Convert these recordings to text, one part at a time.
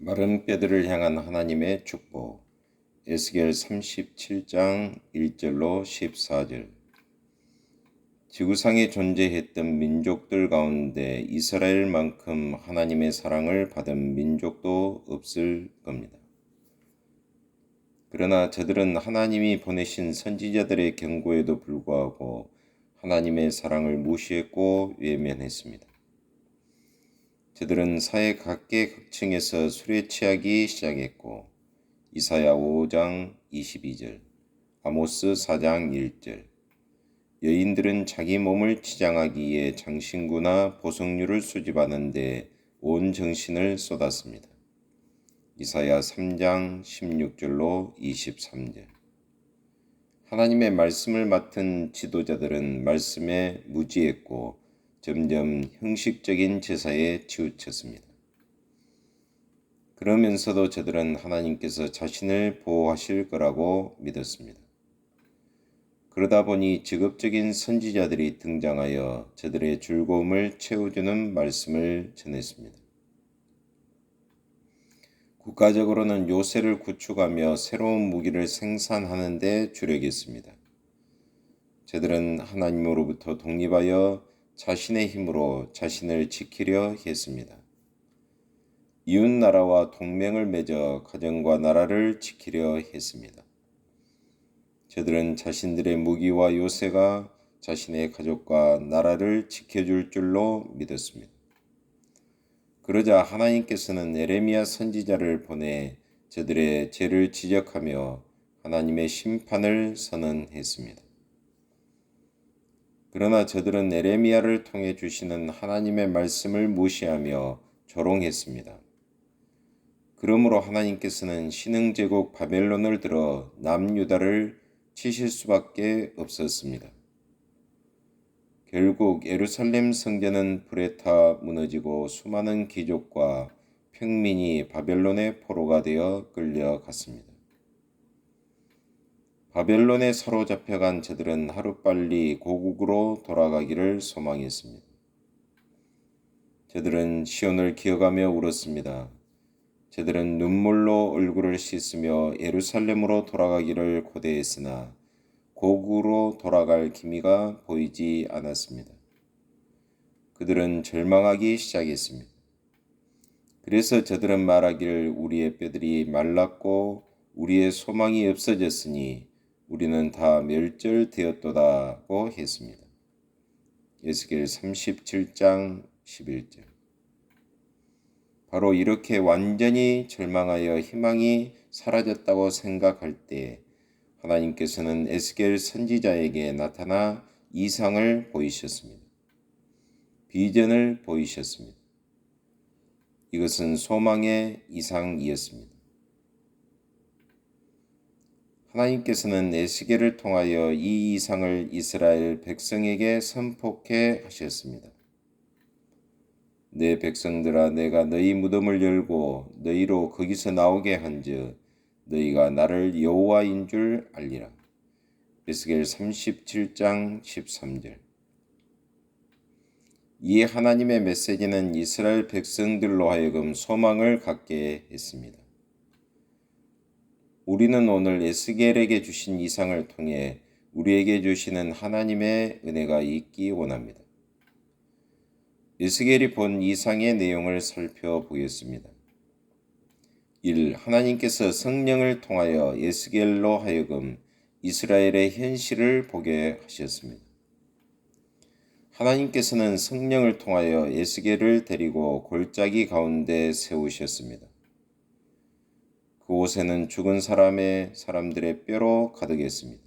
마른 뼈들을 향한 하나님의 축복. 에스겔 37장 1절로 14절. 지구상에 존재했던 민족들 가운데 이스라엘만큼 하나님의 사랑을 받은 민족도 없을 겁니다. 그러나 저들은 하나님이 보내신 선지자들의 경고에도 불구하고 하나님의 사랑을 무시했고 외면했습니다. 저들은 사회 각계각층에서 술에 취하기 시작했고 이사야 5장 22절, 아모스 4장 1절, 여인들은 자기 몸을 치장하기 위해 장신구나 보석류를 수집하는 데 온 정신을 쏟았습니다. 이사야 3장 16절로 23절. 하나님의 말씀을 맡은 지도자들은 말씀에 무지했고 점점 형식적인 제사에 치우쳤습니다. 그러면서도 저들은 하나님께서 자신을 보호하실 거라고 믿었습니다. 그러다 보니 직업적인 선지자들이 등장하여 저들의 즐거움을 채워주는 말씀을 전했습니다. 국가적으로는 요새를 구축하며 새로운 무기를 생산하는 데 주력했습니다. 저들은 하나님으로부터 독립하여 자신의 힘으로 자신을 지키려 했습니다. 이웃나라와 동맹을 맺어 가정과 나라를 지키려 했습니다. 저들은 자신들의 무기와 요새가 자신의 가족과 나라를 지켜줄 줄로 믿었습니다. 그러자 하나님께서는 에레미야 선지자를 보내 저들의 죄를 지적하며 하나님의 심판을 선언했습니다. 그러나 저들은 에레미야를 통해 주시는 하나님의 말씀을 무시하며 조롱했습니다. 그러므로 하나님께서는 신흥제국 바벨론을 들어 남유다를 치실 수밖에 없었습니다. 결국 예루살렘 성전은 불에 타 무너지고 수많은 귀족과 평민이 바벨론의 포로가 되어 끌려갔습니다. 바벨론에 사로잡혀간 저들은 하루빨리 고국으로 돌아가기를 소망했습니다. 저들은 시온을 기어가며 울었습니다. 저들은 눈물로 얼굴을 씻으며 예루살렘으로 돌아가기를 고대했으나 고국으로 돌아갈 기미가 보이지 않았습니다. 그들은 절망하기 시작했습니다. 그래서 저들은 말하기를 우리의 뼈들이 말랐고 우리의 소망이 없어졌으니 우리는 다 멸절되었도다고 했습니다. 에스겔 37장 11절. 바로 이렇게 완전히 절망하여 희망이 사라졌다고 생각할 때 하나님께서는 에스겔 선지자에게 나타나 이상을 보이셨습니다. 비전을 보이셨습니다. 이것은 소망의 이상이었습니다. 하나님께서는 에스겔을 통하여 이 이상을 이스라엘 백성에게 선포케 하셨습니다. 내 백성들아, 내가 너희 무덤을 열고 너희로 거기서 나오게 한즉 너희가 나를 여호와인 줄 알리라. 에스겔 37장 13절. 이 하나님의 메시지는 이스라엘 백성들로 하여금 소망을 갖게 했습니다. 우리는 오늘 에스겔에게 주신 이상을 통해 우리에게 주시는 하나님의 은혜가 있기 원합니다. 에스겔이 본 이상의 내용을 살펴보겠습니다. 1. 하나님께서 성령을 통하여 에스겔로 하여금 이스라엘의 현실을 보게 하셨습니다. 하나님께서는 성령을 통하여 에스겔을 데리고 골짜기 가운데 세우셨습니다. 그곳에는 죽은 사람들의 뼈로 가득했습니다.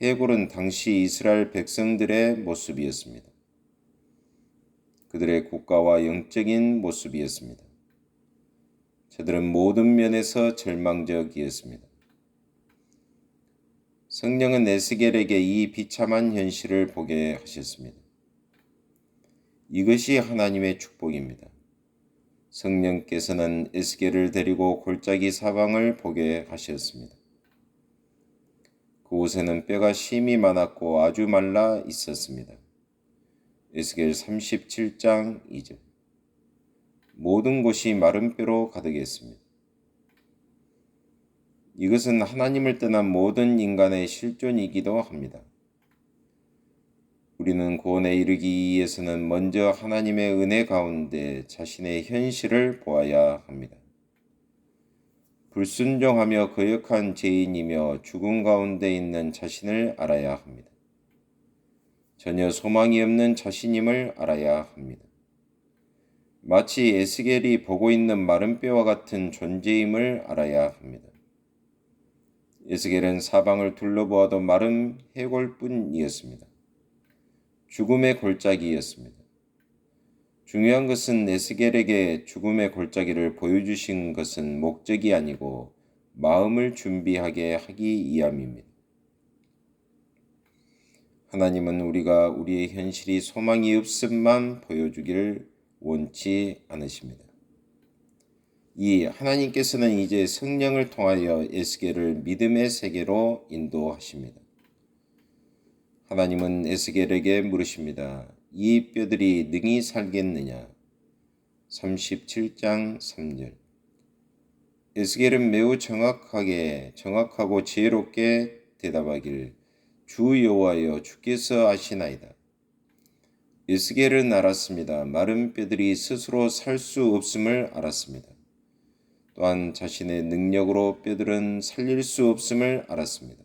해골은 당시 이스라엘 백성들의 모습이었습니다. 그들의 국가와 영적인 모습이었습니다. 저들은 모든 면에서 절망적이었습니다. 성령은 에스겔에게 이 비참한 현실을 보게 하셨습니다. 이것이 하나님의 축복입니다. 성령께서는 에스겔을 데리고 골짜기 사방을 보게 하셨습니다. 그곳에는 뼈가 심이 많았고 아주 말라 있었습니다. 에스겔 37장 2절. 모든 곳이 마른 뼈로 가득했습니다. 이것은 하나님을 떠난 모든 인간의 실존이기도 합니다. 우리는 구원에 이르기 위해서는 먼저 하나님의 은혜 가운데 자신의 현실을 보아야 합니다. 불순종하며 거역한 죄인이며 죽음 가운데 있는 자신을 알아야 합니다. 전혀 소망이 없는 자신임을 알아야 합니다. 마치 에스겔이 보고 있는 마른 뼈와 같은 존재임을 알아야 합니다. 에스겔은 사방을 둘러보아도 마른 해골뿐이었습니다. 죽음의 골짜기였습니다. 중요한 것은 에스겔에게 죽음의 골짜기를 보여주신 것은 목적이 아니고 마음을 준비하게 하기 위함입니다. 하나님은 우리가 우리의 현실이 소망이 없음만 보여주기를 원치 않으십니다. 하나님께서는 이제 성령을 통하여 에스겔을 믿음의 세계로 인도하십니다. 하나님은 에스겔에게 물으십니다. 이 뼈들이 능히 살겠느냐? 37장 3절. 에스겔은 매우 정확하고 지혜롭게 대답하길 주 여호와여 주께서 아시나이다. 에스겔은 알았습니다. 마른 뼈들이 스스로 살 수 없음을 알았습니다. 또한 자신의 능력으로 뼈들은 살릴 수 없음을 알았습니다.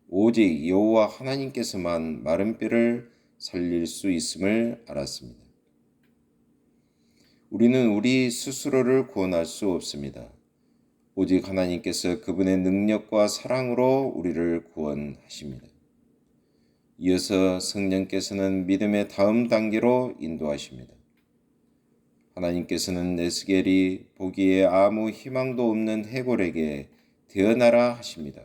오직 여호와 하나님께서만 마른 뼈를 살릴 수 있음을 알았습니다. 우리는 우리 스스로를 구원할 수 없습니다. 오직 하나님께서 그분의 능력과 사랑으로 우리를 구원하십니다. 이어서 성령께서는 믿음의 다음 단계로 인도하십니다. 하나님께서는 에스겔이 보기에 아무 희망도 없는 해골에게 태어나라 하십니다.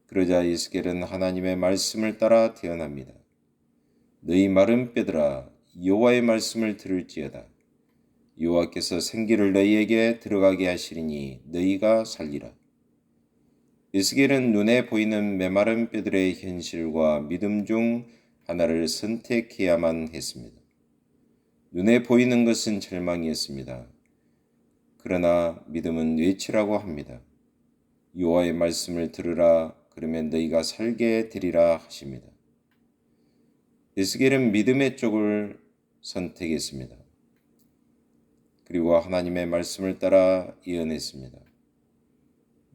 그러자 에스겔은 하나님의 말씀을 따라 태어납니다. 너희 마른 뼈들아 여호와의 말씀을 들을지어다. 여호와께서 생기를 너희에게 들어가게 하시리니 너희가 살리라. 에스겔은 눈에 보이는 메마른 뼈들의 현실과 믿음 중 하나를 선택해야만 했습니다. 눈에 보이는 것은 절망이었습니다. 그러나 믿음은 외치라고 합니다. 여호와의 말씀을 들으라. 그러면 너희가 살게 되리라 하십니다. 에스겔은 믿음의 쪽을 선택했습니다. 그리고 하나님의 말씀을 따라 예언했습니다.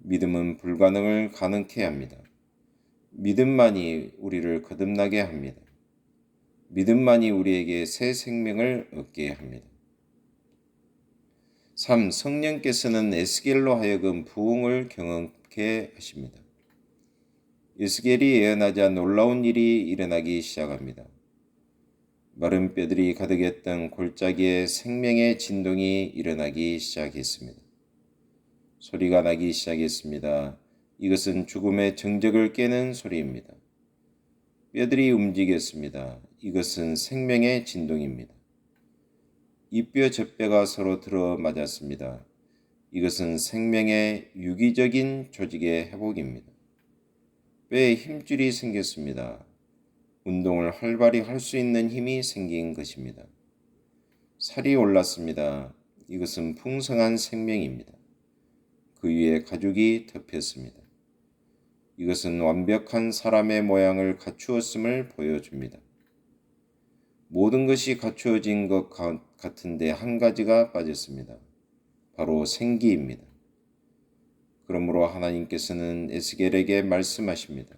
믿음은 불가능을 가능케 합니다. 믿음만이 우리를 거듭나게 합니다. 믿음만이 우리에게 새 생명을 얻게 합니다. 3. 성령께서는 에스겔로 하여금 부흥을 경험케 하십니다. 에스겔이 예언하자 놀라운 일이 일어나기 시작합니다. 마른 뼈들이 가득했던 골짜기에 생명의 진동이 일어나기 시작했습니다. 소리가 나기 시작했습니다. 이것은 죽음의 정적을 깨는 소리입니다. 뼈들이 움직였습니다. 이것은 생명의 진동입니다. 이 뼈 저 뼈가 서로 들어맞았습니다. 이것은 생명의 유기적인 조직의 회복입니다. 뼈에 힘줄이 생겼습니다. 운동을 활발히 할 수 있는 힘이 생긴 것입니다. 살이 올랐습니다. 이것은 풍성한 생명입니다. 그 위에 가죽이 덮였습니다. 이것은 완벽한 사람의 모양을 갖추었음을 보여줍니다. 모든 것이 갖추어진 것 같은데 한 가지가 빠졌습니다. 바로 생기입니다. 그러므로 하나님께서는 에스겔에게 말씀하십니다.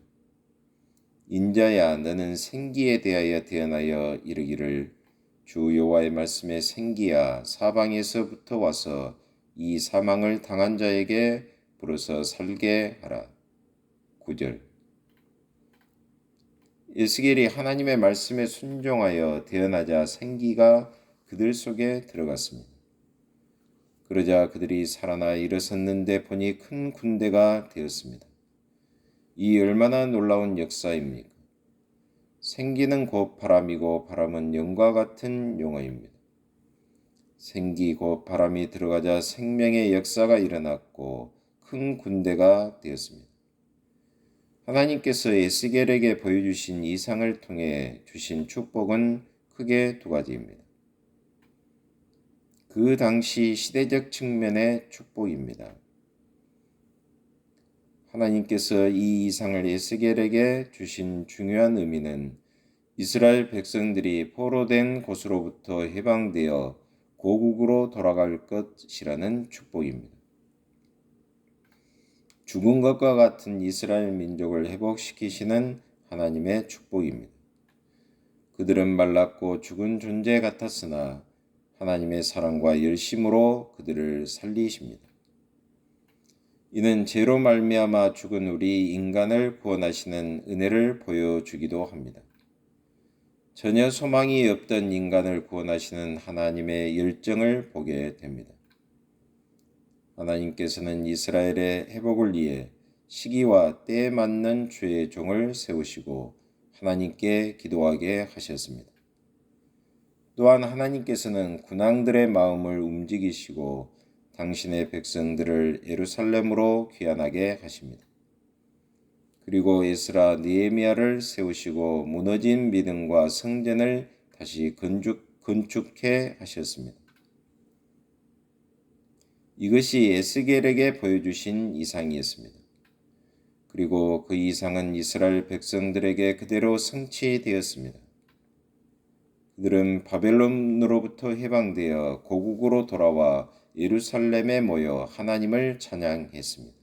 인자야 너는 생기에 대하여 태어나여 이르기를 주 여호와의 말씀에 생기야 사방에서부터 와서 이 사망을 당한 자에게 불어서 살게 하라. 9절. 에스겔이 하나님의 말씀에 순종하여 태어나자 생기가 그들 속에 들어갔습니다. 그러자 그들이 살아나 일어섰는데 보니 큰 군대가 되었습니다. 이 얼마나 놀라운 역사입니까? 생기는 곧 바람이고 바람은 영과 같은 용어입니다. 생기 곧 바람이 들어가자 생명의 역사가 일어났고 큰 군대가 되었습니다. 하나님께서 에스겔에게 보여주신 이상을 통해 주신 축복은 크게 두 가지입니다. 그 당시 시대적 측면의 축복입니다. 하나님께서 이 이상을 에스겔에게 주신 중요한 의미는 이스라엘 백성들이 포로된 곳으로부터 해방되어 고국으로 돌아갈 것이라는 축복입니다. 죽은 것과 같은 이스라엘 민족을 회복시키시는 하나님의 축복입니다. 그들은 말랐고 죽은 존재 같았으나 하나님의 사랑과 열심으로 그들을 살리십니다. 이는 죄로 말미암아 죽은 우리 인간을 구원하시는 은혜를 보여주기도 합니다. 전혀 소망이 없던 인간을 구원하시는 하나님의 열정을 보게 됩니다. 하나님께서는 이스라엘의 회복을 위해 시기와 때에 맞는 주의 종을 세우시고 하나님께 기도하게 하셨습니다. 또한 하나님께서는 군왕들의 마음을 움직이시고 당신의 백성들을 예루살렘으로 귀환하게 하십니다. 그리고 에스라 느헤미야를 세우시고 무너진 믿음과 성전을 다시 건축해 하셨습니다. 이것이 에스겔에게 보여주신 이상이었습니다. 그리고 그 이상은 이스라엘 백성들에게 그대로 성취되었습니다. 그들은 바벨론으로부터 해방되어 고국으로 돌아와 예루살렘에 모여 하나님을 찬양했습니다.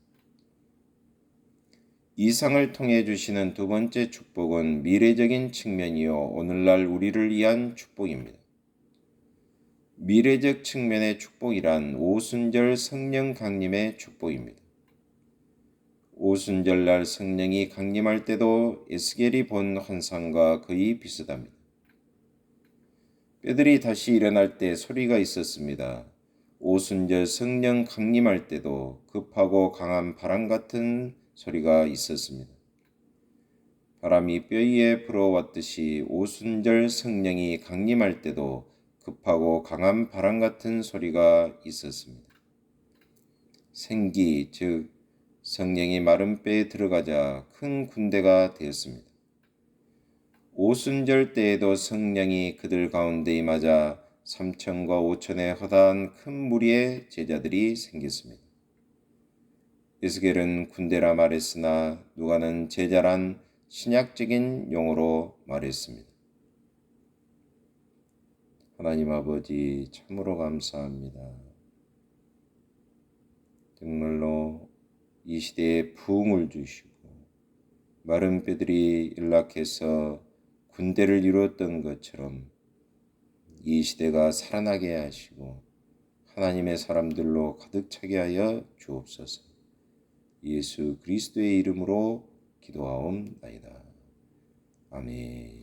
이상을 통해 주시는 두 번째 축복은 미래적인 측면이요 오늘날 우리를 위한 축복입니다. 미래적 측면의 축복이란 오순절 성령 강림의 축복입니다. 오순절날 성령이 강림할 때도 에스겔이 본 환상과 거의 비슷합니다. 뼈들이 다시 일어날 때 소리가 있었습니다. 오순절 성령 강림할 때도 급하고 강한 바람 같은 소리가 있었습니다. 바람이 뼈 위에 불어왔듯이 오순절 성령이 강림할 때도 급하고 강한 바람 같은 소리가 있었습니다. 생기, 즉 성령이 마른 뼈에 들어가자 큰 군대가 되었습니다. 오순절 때에도 성령이 그들 가운데 임하자 3천과 5천의 허다한 큰 무리의 제자들이 생겼습니다. 에스겔은 군대라 말했으나 누가는 제자란 신약적인 용어로 말했습니다. 하나님 아버지 참으로 감사합니다. 정말로 이 시대에 부흥을 주시고 마른 뼈들이 연락해서 군대를 이루었던 것처럼 이 시대가 살아나게 하시고 하나님의 사람들로 가득 차게 하여 주옵소서. 예수 그리스도의 이름으로 기도하옵나이다. 아멘.